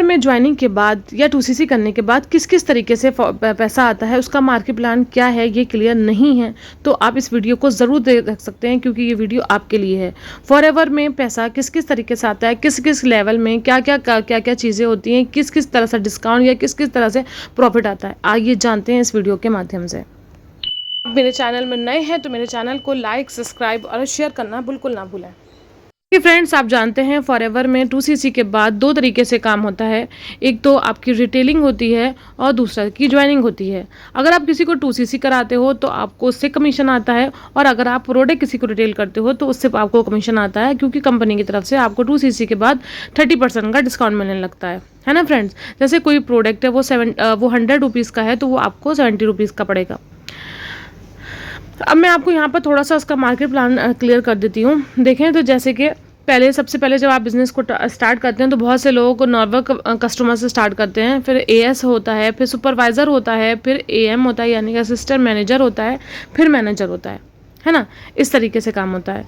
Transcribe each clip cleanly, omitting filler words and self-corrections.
Forever में joining के बाद या 2CC करने के बाद किस किस तरीके से पैसा आता है, उसका मार्केट प्लान क्या है, ये क्लियर नहीं है तो आप इस वीडियो को ज़रूर देख सकते हैं, क्योंकि ये वीडियो आपके लिए है। फॉरएवर में पैसा किस किस तरीके से आता है, किस किस लेवल में क्या क्या चीज़ें होती हैं, किस किस तरह से डिस्काउंट या किस किस तरह से प्रॉफिट आता है, आइए जानते हैं इस वीडियो के माध्यम से। आप मेरे चैनल में नए हैं तो मेरे चैनल को लाइक, सब्सक्राइब और शेयर करना बिल्कुल ना भूलें। फ्रेंड्स, आप जानते हैं फॉरएवर में 2CC के बाद दो तरीके से काम होता है। एक तो आपकी रिटेलिंग होती है और दूसरा की ज्वाइनिंग होती है। अगर आप किसी को 2CC कराते हो तो आपको उससे कमीशन आता है, और अगर आप प्रोडक्ट किसी को रिटेल करते हो तो उससे आपको कमीशन आता है, क्योंकि कंपनी की तरफ से आपको 2CC के बाद 30% का डिस्काउंट मिलने लगता है ना फ्रेंड्स। जैसे कोई प्रोडक्ट है वो 100 रुपीज़ का है तो वो आपको 70 रुपीज़ का पड़ेगा। अब मैं आपको यहाँ पर थोड़ा सा उसका मार्केट प्लान क्लियर कर देती हूँ। देखें तो जैसे कि सबसे पहले जब आप बिज़नेस को स्टार्ट करते हैं तो बहुत से लोगों को नॉर्मल कस्टमर से स्टार्ट करते हैं, फिर AS होता है, फिर सुपरवाइज़र होता है, फिर AM होता है यानी कि असिस्टेंट मैनेजर होता है, फिर मैनेजर होता है ना। इस तरीके से काम होता है।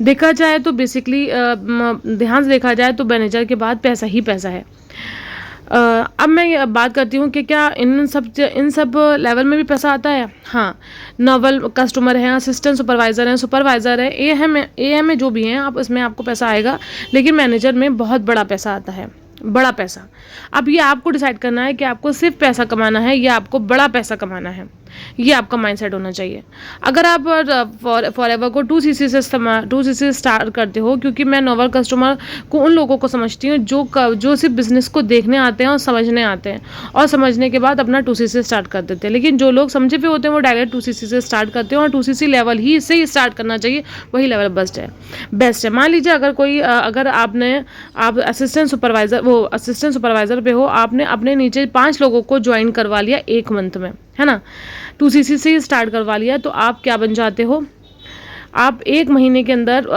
देखा जाए तो बेसिकली ध्यान से देखा जाए तो मैनेजर के बाद पैसा ही पैसा है। अब मैं बात करती हूँ कि क्या इन सब लेवल में भी पैसा आता है। हाँ, नॉवल कस्टमर हैं, असिस्टेंट सुपरवाइज़र है, AM में जो भी हैं आप, इसमें आपको पैसा आएगा। लेकिन मैनेजर में बहुत बड़ा पैसा आता है, बड़ा पैसा। अब ये आपको डिसाइड करना है कि आपको सिर्फ पैसा कमाना है या आपको बड़ा पैसा कमाना है, ये आपका माइंडसेट होना चाहिए। अगर आप फॉरएवर को 2CC से स्टार्ट करते हो, क्योंकि मैं नॉवल कस्टमर को उन लोगों को समझती हूँ जो सिर्फ बिजनेस को देखने आते हैं और समझने आते हैं, और समझने के बाद अपना 2CC स्टार्ट कर देते हैं। लेकिन जो लोग समझे हुए होते हैं वो डायरेक्ट 2CC से स्टार्ट करते हैं, और 2CC लेवल ही से ही स्टार्ट करना चाहिए, वही लेवल बेस्ट है। मान लीजिए अगर आप असिस्टेंट सुपरवाइज़र पे हो, आपने अपने नीचे 5 लोगों को ज्वाइन करवा लिया 1 मंथ में, है ना, 2CC से स्टार्ट करवा लिया, तो आप क्या बन जाते हो, आप 1 महीने के अंदर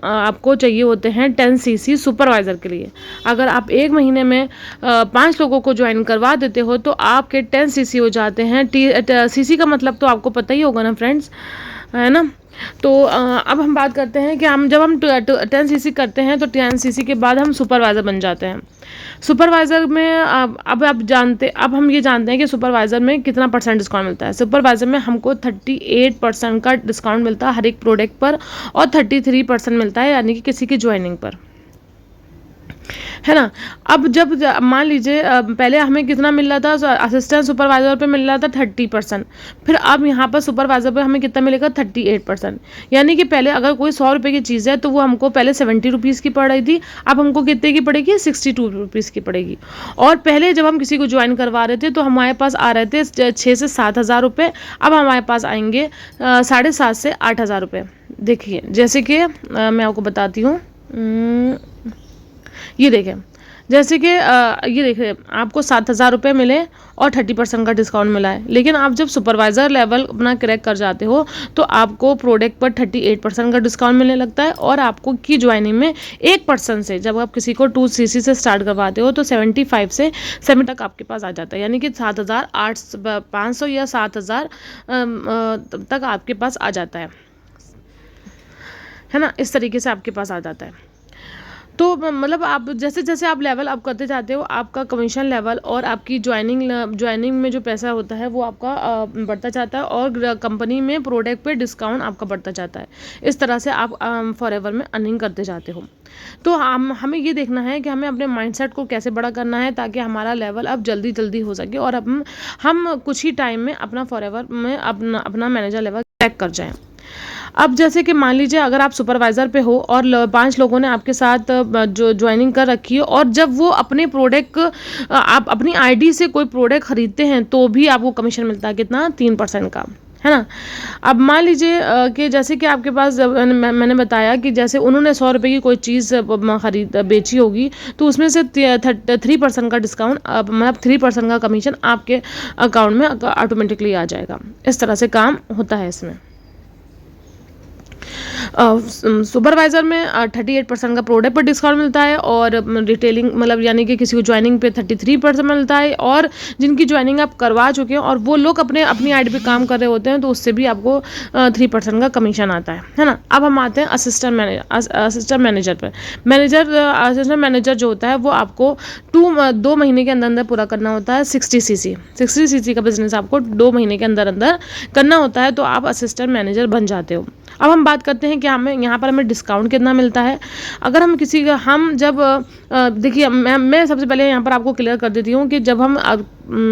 आपको चाहिए होते हैं 10CC सुपरवाइज़र के लिए। अगर आप 1 महीने में 5 लोगों को ज्वाइन करवा देते हो तो आपके 10CC हो जाते हैं। CC का मतलब तो आपको पता ही होगा ना फ्रेंड्स, है ना। तो अब हम बात करते हैं कि जब हम 10CC करते हैं तो 10CC के बाद हम सुपरवाइज़र बन जाते हैं। सुपरवाइज़र में अब हम ये जानते हैं कि सुपरवाइज़र में कितना % डिस्काउंट मिलता है। सुपरवाइज़र में हमको 38% का डिस्काउंट मिलता है हर एक प्रोडक्ट पर, और 33% मिलता है यानी कि किसी की ज्वाइनिंग पर, है ना। अब जब मान लीजिए पहले हमें कितना मिल रहा था, असिस्टेंट सुपरवाइज़र पे मिल रहा था 30%, फिर अब यहाँ पर सुपरवाइज़र पे हमें कितना मिलेगा 38%। यानी कि पहले अगर कोई 100 रुपये की चीज़ है तो वो हमको पहले 70 रुपीज़ की पड़ रही थी, अब हमको कितने की पड़ेगी, 62 रुपीज़ की पड़ेगी। और पहले जब हम किसी को ज्वाइन करवा रहे थे तो हमारे पास आ रहे थे 6 से 7 हज़ार रुपये, अब हमारे पास आएंगे 7.5 से 8 हज़ार रुपये। देखिए जैसे कि मैं आपको बताती हूँ, ये देखें, जैसे कि ये देखिए आपको 7 हज़ार रुपये मिले और 30% का डिस्काउंट मिला है। लेकिन आप जब सुपरवाइज़र लेवल अपना क्रैक कर जाते हो तो आपको प्रोडक्ट पर 38% का डिस्काउंट मिलने लगता है, और आपको की ज्वाइनिंग में 1% से जब आप किसी को 2CC से स्टार्ट करवाते हो तो 75 से 70 तक आपके पास आ जाता है, यानी कि 7,500 या 7,000 तक आपके पास आ जाता है ना। इस तरीके से आपके पास आ जाता है। तो मतलब आप जैसे जैसे आप लेवल अप करते जाते हो, आपका कमीशन लेवल और आपकी ज्वाइनिंग में जो पैसा होता है वो आपका बढ़ता जाता है, और कंपनी में प्रोडक्ट पे डिस्काउंट आपका बढ़ता जाता है। इस तरह से आप फॉरएवर में अर्निंग करते जाते हो। तो हमें ये देखना है कि हमें अपने माइंडसेट को कैसे बड़ा करना है ताकि हमारा लेवल अब जल्दी हो सके, और अब हम कुछ ही टाइम में अपना फॉरएवर में अपना मैनेजर लेवल क्रैक कर जाएँ। अब जैसे कि मान लीजिए अगर आप सुपरवाइज़र पे हो और 5 लोगों ने आपके साथ जो ज्वाइनिंग कर रखी है, और जब वो अपने प्रोडक्ट आप अपनी आईडी से कोई प्रोडक्ट खरीदते हैं तो भी आपको कमीशन मिलता है, कितना, 3% का, है ना। अब मान लीजिए कि जैसे कि आपके पास मैंने बताया कि जैसे उन्होंने 100 रुपये की कोई चीज़ बेची होगी तो उसमें से 3% का डिस्काउंट, मतलब 3% का कमीशन आपके अकाउंट में ऑटोमेटिकली आ जाएगा। इस तरह से काम होता है इसमें। सुपरवाइज़र में 38% का प्रोडक्ट पर डिस्काउंट मिलता है, और रिटेलिंग मतलब यानी कि किसी को ज्वाइनिंग पे 33% मिलता है, और जिनकी ज्वाइनिंग आप करवा चुके हैं और वो लोग अपनी आईडी पे काम कर रहे होते हैं तो उससे भी आपको 3% का कमीशन आता है ना। अब हम आते हैं असिस्टेंट मैनेजर पर। असिस्टेंट मैनेजर जो होता है वो आपको 2 महीने के अंदर अंदर पूरा करना होता है। 60 सीसी का बिजनेस आपको 2 महीने के अंदर अंदर करना होता है, तो आप असिस्टेंट मैनेजर बन जाते हो। अब हम बात करते हैं कि हमें यहाँ पर हमें डिस्काउंट कितना मिलता है। अगर हम किसी का हम जब देखिए, मैं सबसे पहले यहाँ पर आपको क्लियर कर देती हूँ कि जब हम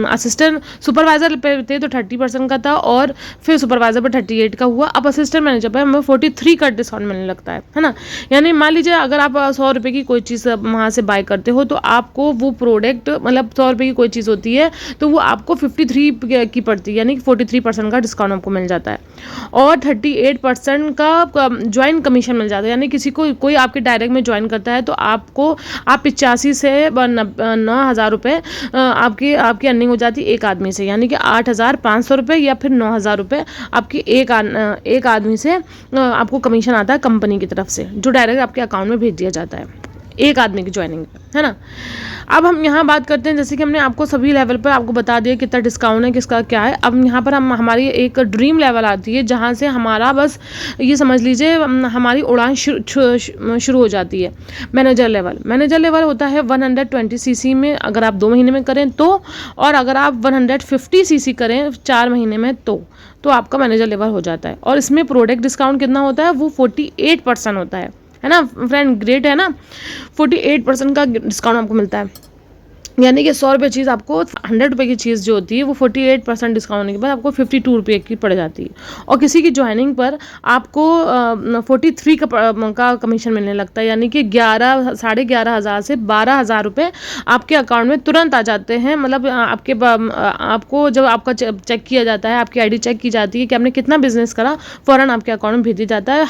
असिस्टेंट सुपरवाइज़र पे थे तो 30% का था, और फिर सुपरवाइज़र पे 38 का हुआ। अब असिस्टेंट मैनेजर पे हमें 43 का डिस्काउंट मिलने लगता है ना। यानी मान लीजिए अगर आप 100 रुपये की कोई चीज़ वहाँ से बाय करते हो तो आपको वो प्रोडक्ट मतलब 100 रुपये की कोई चीज़ होती है तो वो आपको 53 की पड़ती है, यानी कि 43% का डिस्काउंट आपको मिल जाता है, और 38% का ज्वाइन कमीशन मिल जाता है। यानी किसी को कोई आपके डायरेक्ट में ज्वाइन करता है तो आप 85 से 9,000 रुपये आपकी अर्निंग हो जाती है एक आदमी से, यानी कि 8,500 रुपये या फिर 9,000 रुपये आपकी एक आदमी से आपको कमीशन आता है कंपनी की तरफ से, जो डायरेक्ट आपके अकाउंट में भेज दिया जाता है एक आदमी की ज्वाइनिंग है ना। अब हम यहाँ बात करते हैं, जैसे कि हमने आपको सभी लेवल पर आपको बता दिया कितना डिस्काउंट है, किसका क्या है। अब यहाँ पर हमारी एक ड्रीम लेवल आती है जहाँ से हमारा बस ये समझ लीजिए हमारी उड़ान शुरू हो जाती है। मैनेजर लेवल होता है 120 सीसी में, अगर आप 2 महीने में करें तो, और अगर आप 150 सीसी करें 4 महीने में तो आपका मैनेजर लेवल हो जाता है। और इसमें प्रोडक्ट डिस्काउंट कितना होता है, वो 48% होता है ना फ्रेंड, ग्रेट है ना। 48% का डिस्काउंट आपको मिलता है, यानी कि 100 रुपये चीज़ आपको 100 रुपये की चीज़ जो होती है वो 48% डिस्काउंट होने के बाद आपको 52 रुपये की पड़ जाती है। और किसी की ज्वाइनिंग पर आपको 43 का कमीशन मिलने लगता है, यानी कि 11,500 से 12,000 रुपये आपके अकाउंट में तुरंत आ जाते हैं। मतलब आपको जब आपका चेक किया जाता है, आपकी आईडी चेक की जाती है कि आपने कितना बिजनेस करा, फ़ौरन आपके अकाउंट में भेज दिया जाता है।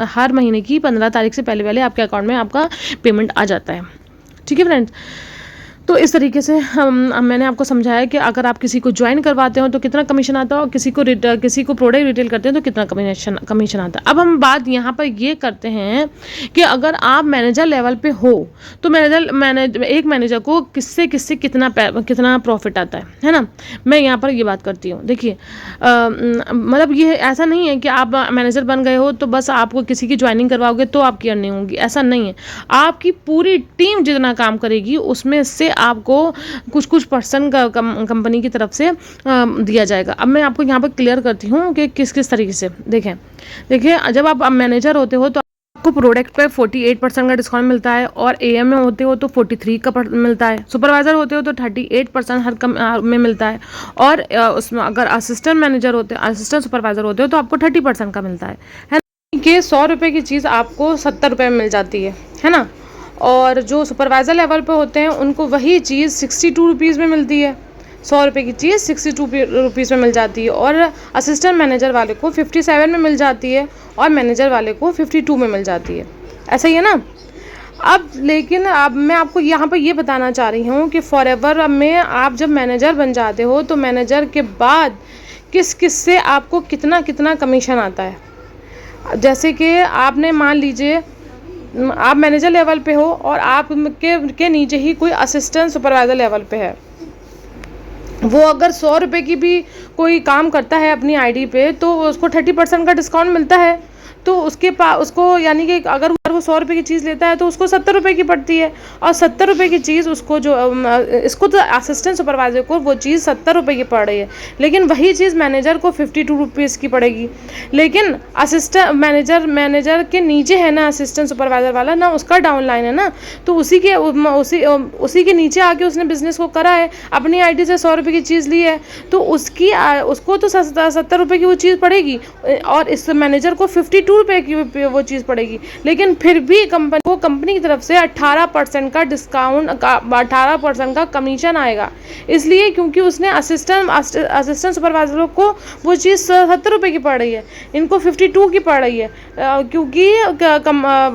हर महीने की 15 तारीख से पहले आपके अकाउंट में आपका पेमेंट आ जाता है। ठीक है फ्रेंड्स, तो इस तरीके से मैंने आपको समझाया कि अगर आप किसी को ज्वाइन करवाते हो तो कितना कमीशन आता है, और किसी को प्रोडक्ट रिटेल करते हैं तो कितना कमीशन आता है। अब हम बात यहाँ पर ये करते हैं कि अगर आप मैनेजर लेवल पे हो तो एक मैनेजर को किससे कितना प्रॉफिट आता है ना। मैं यहाँ पर ये बात करती हूँ। देखिए मतलब ये ऐसा नहीं है कि आप मैनेजर बन गए हो तो बस आपको किसी की ज्वाइनिंग करवाओगे तो आपकी अर्निंग होगी, ऐसा नहीं है। आपकी पूरी टीम जितना काम करेगी उसमें से आपको कुछ परसेंट का कंपनी की तरफ से दिया जाएगा। अब मैं आपको यहाँ पर क्लियर करती हूँ कि किस तरीके से। देखिए जब आप मैनेजर होते हो तो आपको प्रोडक्ट पे 48% का डिस्काउंट मिलता है, और एएम में होते हो तो 43 का मिलता है, सुपरवाइजर होते हो तो 38% हर में मिलता है, और उसमें अगर असिस्टेंट सुपरवाइजर होते हो तो आपको 30% का मिलता है कि 100 रुपये की चीज़ आपको 70 रुपये में मिल जाती है ना। और जो सुपरवाइज़र लेवल पे होते हैं उनको वही चीज़ 62 रुपीज़ में मिलती है। 100 रुपये की चीज़ 62 रुपीज़ में मिल जाती है, और असिस्टेंट मैनेजर वाले को 57 में मिल जाती है, और मैनेजर वाले को 52 में मिल जाती है। ऐसा ही है ना। लेकिन मैं आपको यहाँ पर ये बताना चाह रही हूँ कि फॉरएवर में आप जब मैनेजर बन जाते हो तो मैनेजर के बाद किस से आपको कितना कमीशन आता है। जैसे कि आपने मान लीजिए आप मैनेजर लेवल पे हो और आप के नीचे ही कोई असिस्टेंट सुपरवाइज़र लेवल पे है, वो अगर 100 रुपये की भी कोई काम करता है अपनी आईडी पे तो उसको 30% का डिस्काउंट मिलता है। तो उसको यानी कि अगर वो 100 रुपये की चीज़ लेता है तो उसको 70 रुपये की पड़ती है, और 70 रुपये की चीज़ उसको इसको तो असिस्टेंट सुपरवाइज़र को वो चीज़ 70 रुपये की पड़ रही है, लेकिन वही चीज़ मैनेजर को 52 रुपीज़ की पड़ेगी। लेकिन असिस्टेंट मैनेजर के नीचे है ना असिस्टेंट सुपरवाइज़र वाला ना, उसका डाउन लाइन है ना, तो उसी के नीचे आके उसने बिज़नेस को करा है, अपनी आईडी से 100 रुपये की चीज़ ली है, तो उसको तो 70 रुपये की वो चीज़ पड़ेगी, और इस मैनेजर को 52 रुपये की वो चीज़ पड़ेगी। लेकिन फिर भी कंपनी की तरफ से 18% का डिस्काउंट 18% का कमीशन आएगा, इसलिए क्योंकि उसने असिस्टेंट सुपरवाइजरों को वो चीज़ 70 रुपये की पड़ रही है, इनको 52 की पड़ रही है, क्योंकि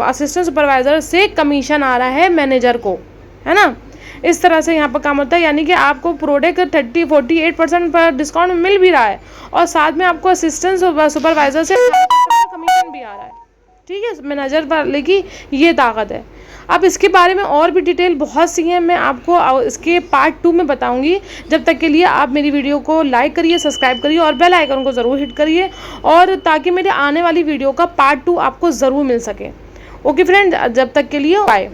असिस्टेंट सुपरवाइज़र से कमीशन आ रहा है मैनेजर को, है ना। इस तरह से यहाँ पर काम होता है, यानी कि आपको प्रोडक्ट 48% पर डिस्काउंट मिल भी रहा है, और साथ में आपको असिस्टेंट सुपरवाइज़र से कमीशन भी आ रहा है। ठीक है, मैं नज़र वाले की ये ताकत है। अब इसके बारे में और भी डिटेल बहुत सी हैं, मैं आपको इसके पार्ट 2 में बताऊंगी। जब तक के लिए आप मेरी वीडियो को लाइक करिए, सब्सक्राइब करिए और बेल आइकन को ज़रूर हिट करिए, और ताकि मेरे आने वाली वीडियो का पार्ट 2 आपको ज़रूर मिल सके। ओके फ्रेंड, जब तक के लिए बाय।